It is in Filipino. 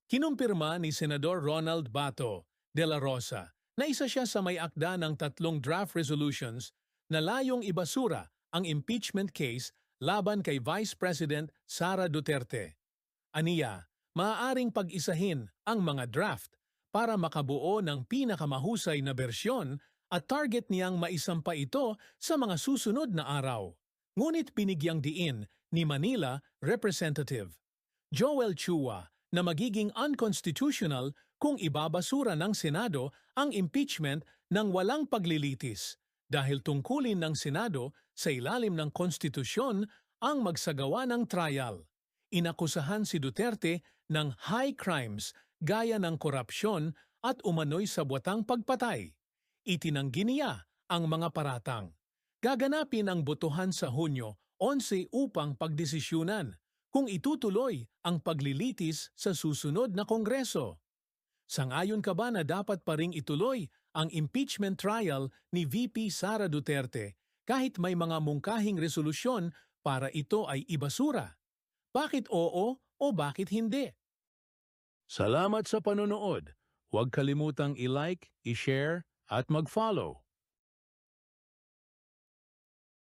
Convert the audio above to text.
Kinumpirma ni Senador Ronald Bato de la Rosa na isa siya sa may akda ng 3 draft resolutions na layong ibasura ang impeachment case laban kay Vice President Sara Duterte. Aniya, maaaring pag-isahin ang mga draft para makabuo ng pinakamahusay na bersyon at target niyang maisampa ito sa mga susunod na araw. Ngunit binigyang diin ni Manila Representative Joel Chua na magiging unconstitutional kung ibabasura ng Senado ang impeachment ng walang paglilitis dahil tungkulin ng Senado sa ilalim ng konstitusyon ang magsagawa ng trial. Inakusahan si Duterte ng high crimes gaya ng korupsyon at umano'y sabwatang pagpatay. Itinanggi niya ang mga paratang. Gaganapin ang botohan sa Hunyo 11 upang pagdesisyunan kung itutuloy ang paglilitis sa susunod na Kongreso. Sang-ayon ka ba na dapat pa ring ituloy ang impeachment trial ni VP Sara Duterte kahit may mga mungkahing resolusyon para ito ay ibasura? Bakit oo o bakit hindi? Salamat sa panonood. Huwag kalimutang i-like, i-share at mag-follow.